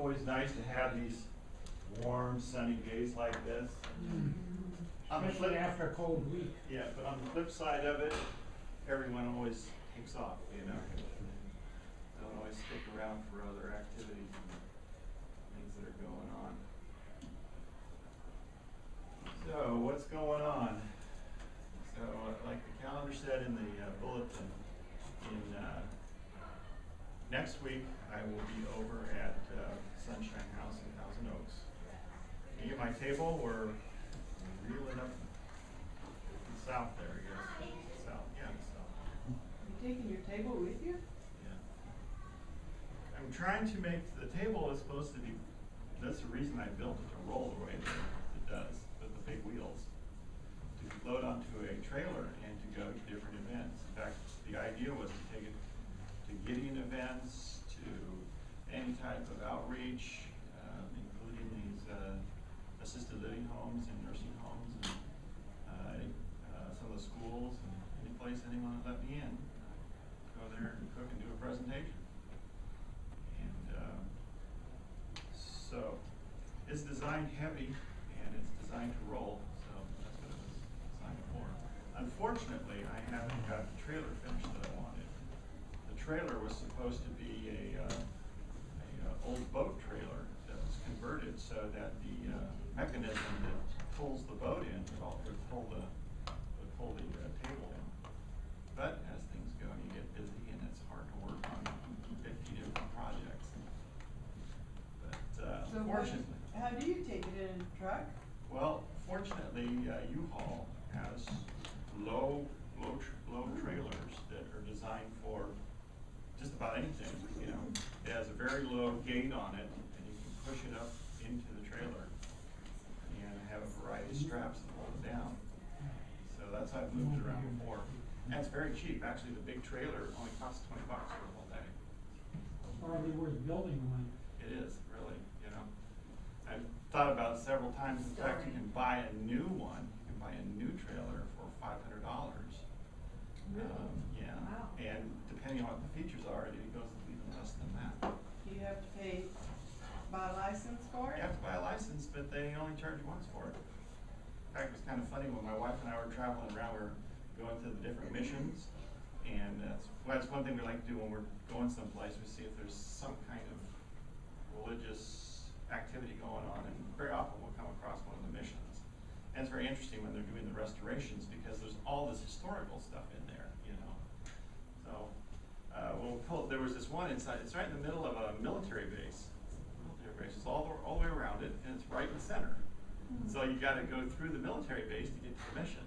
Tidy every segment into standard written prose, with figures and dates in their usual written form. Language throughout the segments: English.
always nice to have these warm, sunny days like this. Especially after a cold week. Yeah, but on the flip side of it, everyone always takes off, you know. They don't always stick around for other activities and things that are going on. So, what's going on? So, like the calendar said in the bulletin, next week I will be over at Sunshine House in Thousand Oaks. Me and my table, we're reeling up the south there, I guess. South, yeah, the south. You taking your table with you? Yeah. I'm trying to make, the table is supposed to be, that's the reason I built it to roll the way that it does, with the big wheels. To load onto a trailer and to go to different events. In fact, the idea was to take it to Gideon events, to any type of outreach, including these assisted living homes and nursing homes, and some of the schools, and any place anyone would let me in. Go there and cook and do a presentation. And so it's designed heavy and it's designed to roll, so that's what it was designed for. Unfortunately, I haven't got the trailer finished that I wanted. The trailer was supposed to be a old boat trailer that was converted so that the mechanism that pulls the boat in would pull the table in. But as things go, you get busy and it's hard to work on 50 different projects. But So fortunately, how do you take it in a truck? well, fortunately, U-Haul has low trailers that are designed for just about anything. You know, it has a very low gate on it, and you can push it up into the trailer, and have a variety of straps that hold it down. So that's how I've moved it around before, and it's very cheap. Actually, the big trailer only costs $20 for a whole day. Hardly worth building one. It is, really, you know. I've thought about it several times. In fact, you can buy a new one. You can buy a new trailer for $500. Really? Yeah. Wow. And depending on what the features are, it goes even less than that. Do you have to buy a license for You it? have to buy a license, but they only charge you once for it. In fact, it was kind of funny when my wife and I were traveling around. We were going to the different missions, and that's one thing we like to do when we're going someplace. We see if there's some kind of religious activity going on, and very often we'll come across one of the missions. And it's very interesting when they're doing the restorations because there's all this historical stuff in there, you know. So, there was this one inside. It's right in the middle of a military base. It's all the way around it, and it's right in the center. So you got to go through the military base to get to the mission.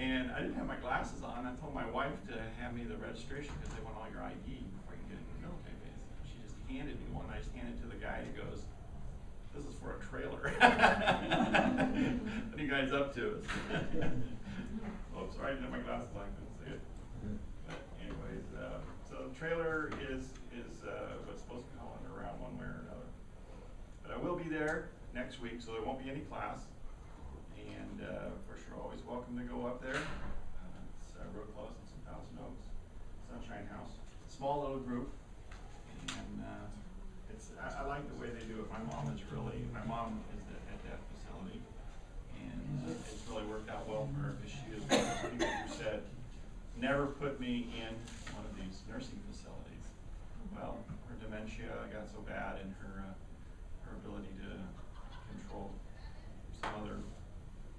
And I didn't have my glasses on. I told my wife to hand me the registration because they want all your ID before you get into the military base. She just handed me one. I just handed it to the guy. He goes, "This is for a trailer." What are you guys up to? Oh, sorry, I didn't have my glasses on. I couldn't see it. But anyways, so the trailer is what's supposed to be hauling around one way or another. But I will be there next week, so there won't be any class. And of course, you're always welcome to go up there. It's real close. It's in Thousand Oaks, Sunshine House. Small little group, and I like the way they do it. My mom is at that facility, and it's really worked out well for her because she is one of the people who said, "Never put me in one of these nursing facilities." Well, her dementia got so bad, and her ability to control some other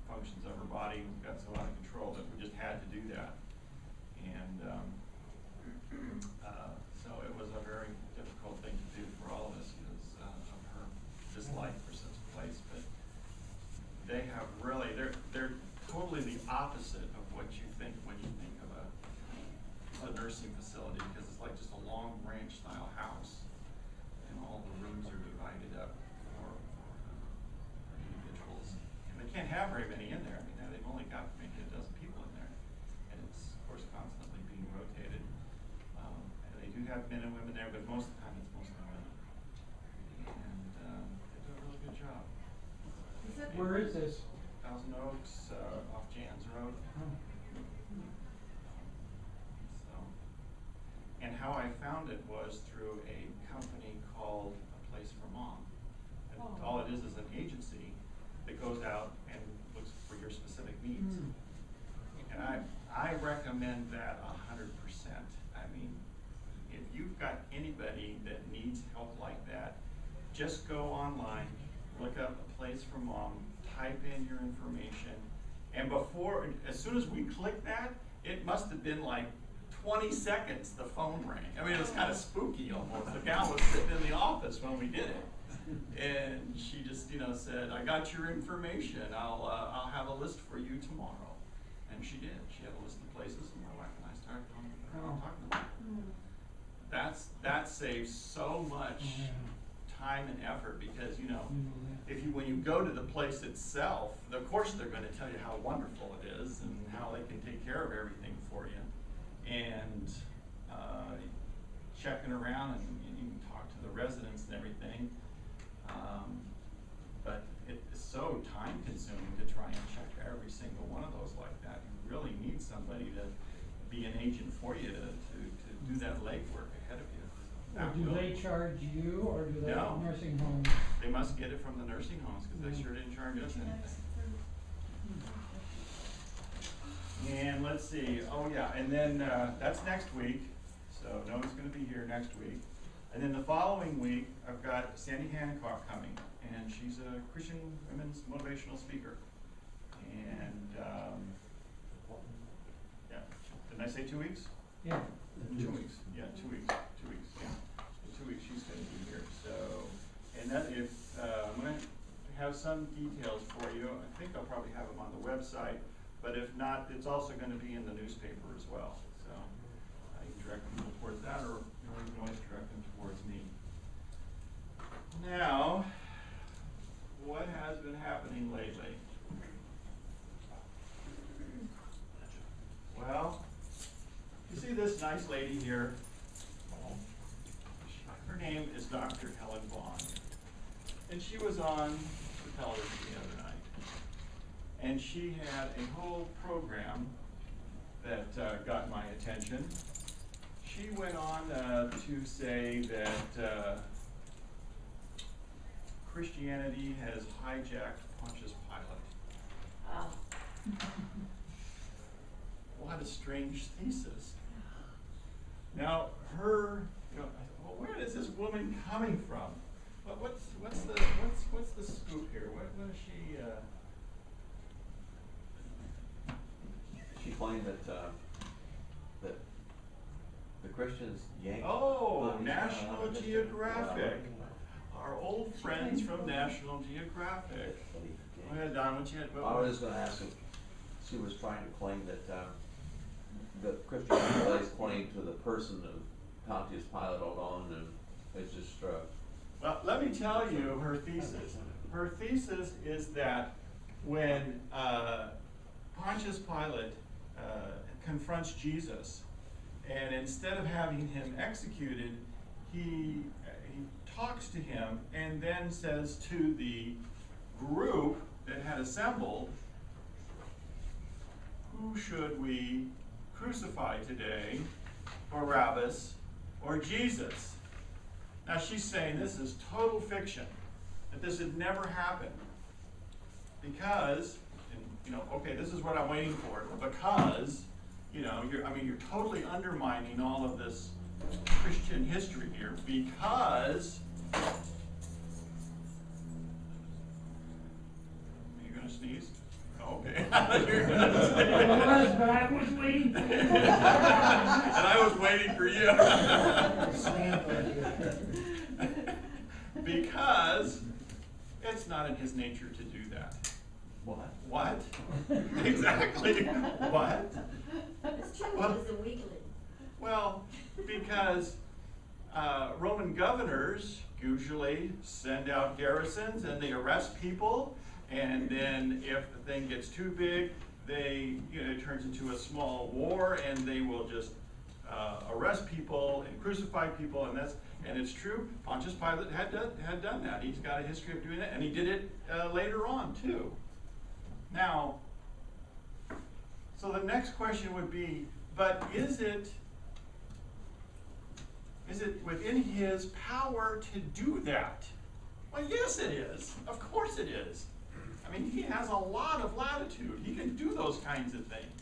functions of her body got so out of control that we just had to do that. And so it was a very difficult thing to do for all of us because of her dislike for such a place. But they have really, they're totally the opposite of what you think when you think of a nursing facility, because it's like just a long ranch style house, and all the rooms are divided up for individuals. And they can't have very many in there. I mean, they've only got maybe a dozen people in there, and it's of course constantly being rotated. And they do have men and women there, but most of the time it's mostly women. And they do a really good job. Where is this? Thousand Oaks, off Jans Road. Oh. So, and how I found it was through a company called A place for mom. And Oh. all it is an agency that goes out and looks for your specific needs. And I recommend that 100%. I mean, if you've got anybody that needs help like that, just go online, look up a place for mom, type in your information, and as soon as we clicked that, it must have been like 20 seconds the phone rang. I mean, it was kind of spooky almost. The gal was sitting in the office when we did it. And she just, said, I got your information. I'll have a list for you tomorrow. And she did. She had a list of places, and my wife and I started going around talking about it. That saves so much time and effort because, when you go to the place itself, of course they're going to tell you how wonderful it is and how they can take care of everything for you. And checking around, and you can talk to the residents and everything. But it's so time consuming to try and check every single one of those like that. You really need somebody to be an agent for you to do that legwork ahead of you. Or do they charge you, or do they No. nursing homes? They must get it from the nursing homes because they sure didn't charge us anything. And let's see, and then that's next week, so Noah's going to be here next week. And then the following week, I've got Sandy Hancock coming, and she's a Christian women's motivational speaker. And, didn't I say 2 weeks? Yeah. 2 weeks, yeah, 2 weeks, 2 weeks, yeah. In 2 weeks, she's going to be here, so, and that if, I'm going to have some details for you. I think I'll probably have them on the website. But if not, it's also going to be in the newspaper as well. So you can direct them towards that, or you can always direct them towards me. Now, what has been happening lately? Well, you see this nice lady here? Her name is Dr. Helen Vaughn. And she was on the television the other night. And she had a whole program that got my attention. She went on to say that Christianity has hijacked Pontius Pilate. What a strange thesis. Now, well, where is this woman coming from? What's the scoop here? What is she? She claimed that the Christians yanked. Oh, National Geographic. Our old friends from National Geographic. Go ahead, Don. What you had? I was just going to ask if she was trying to claim that Christianity lays claim to the person of Pontius Pilate alone, and it's just. Well, let me tell you her thesis. Her thesis is that when Pontius Pilate confronts Jesus, and instead of having him executed, he talks to him and then says to the group that had assembled, who should we crucify today, Barabbas or Jesus? Now she's saying this is total fiction, that this had never happened, because, okay, this is what I'm waiting for, because, you're totally undermining all of this Christian history here, because, are you going to sneeze? Oh, okay. You're gonna sneeze. I was, but I was waiting for you. And I was waiting for you. Because it's not in his nature to do that. What? What? Exactly. What? It's true, Well- it's a weekly. Well, because Roman governors usually send out garrisons and they arrest people, and then if the thing gets too big, it turns into a small war, and they will just arrest people and crucify people, and it's true. Pontius Pilate had done that. He's got a history of doing that, and he did it later on too. Now, so the next question would be, but is it is it within his power to do that? Well, yes it is. Of course it is. I mean, he has a lot of latitude. He can do those kinds of things.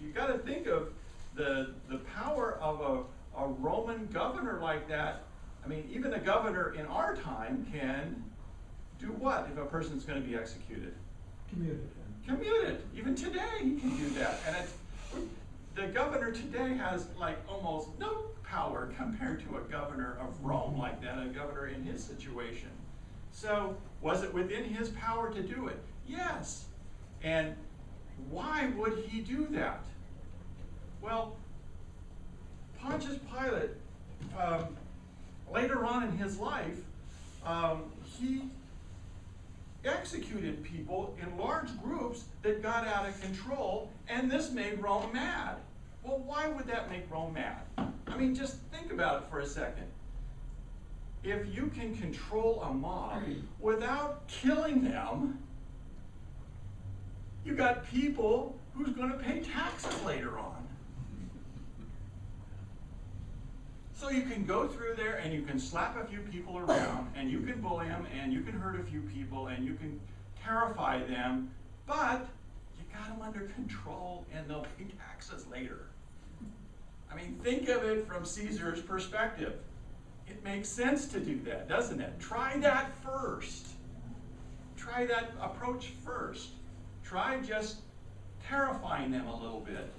You got to think of the power of a Roman governor like that. I mean, even a governor in our time can do what if a person's going to be executed? Commuted. Commuted. Even today he can do that. And the governor today has like almost no power compared to a governor of Rome like that, a governor in his situation. So was it within his power to do it? Yes. And why would he do that? Well, Pontius Pilate, later on in his life, he executed people in large groups that got out of control, and this made Rome mad. Well, why would that make Rome mad? I mean, just think about it for a second. If you can control a mob without killing them, you got people who's going to pay taxes later on. So you can go through there and you can slap a few people around and you can bully them and you can hurt a few people and you can terrify them, but you got them under control and they'll pay taxes later. I mean, think of it from Caesar's perspective. It makes sense to do that, doesn't it? Try that first. Try that approach first. Try just terrifying them a little bit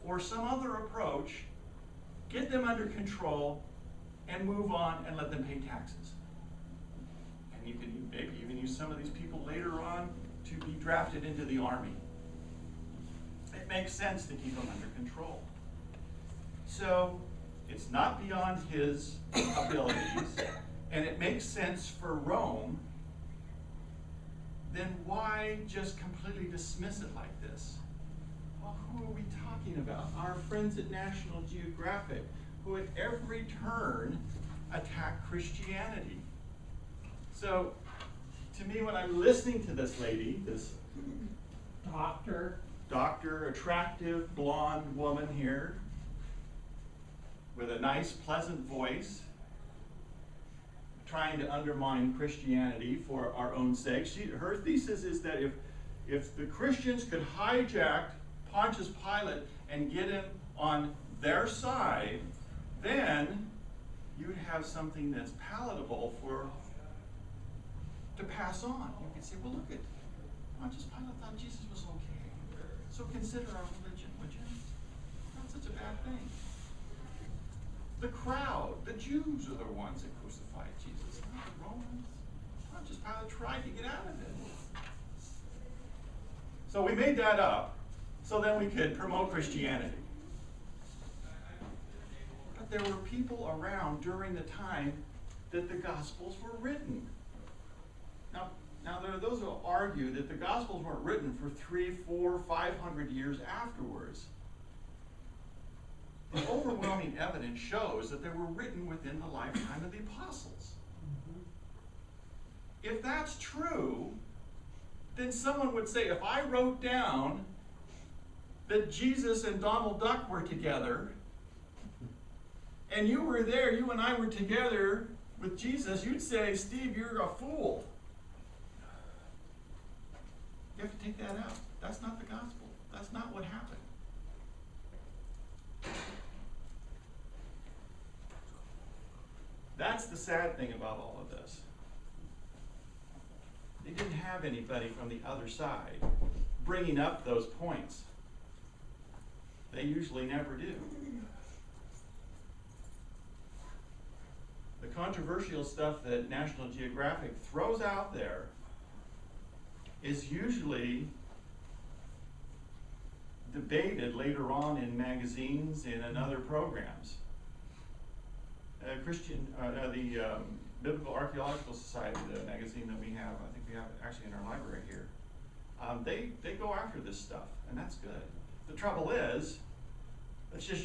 or some other approach. Get them under control and move on and let them pay taxes. And you can maybe even use some of these people later on to be drafted into the army. It makes sense to keep them under control. So it's not beyond his abilities, and it makes sense for Rome. Then why just completely dismiss it like this? Well, who are we talking about? Our friends at National Geographic, who at every turn attack Christianity. So, to me, when I'm listening to this lady, this doctor, attractive, blonde woman here, with a nice, pleasant voice, trying to undermine Christianity for our own sake. Her thesis is that if the Christians could hijack Pontius Pilate and get him on their side, then you'd have something that's palatable to pass on. You could say, well, look at Pontius Pilate thought Jesus was okay. So consider our religion, would you? Not such a bad thing. The crowd, the Jews are the ones that crucified Jesus, not the Romans. Pontius Pilate tried to get out of it. So we made that up so then we could promote Christianity. But there were people around during the time that the Gospels were written. Now there are those who will argue that the Gospels weren't written for 300, 400, 500 years afterwards. The overwhelming evidence shows that they were written within the lifetime of the apostles. If that's true, then someone would say, if I wrote down that Jesus and Donald Duck were together, and you were there, you and I were together with Jesus, you'd say, Steve, you're a fool. You have to take that out. That's not the gospel. That's not what happened. That's the sad thing about all of this. They didn't have anybody from the other side bringing up those points. They usually never do. The controversial stuff that National Geographic throws out there is usually debated later on in magazines and in other programs. The Biblical Archaeological Society, the magazine that we have, I think we have it actually in our library here, they go after this stuff, and that's good. The trouble is, it's just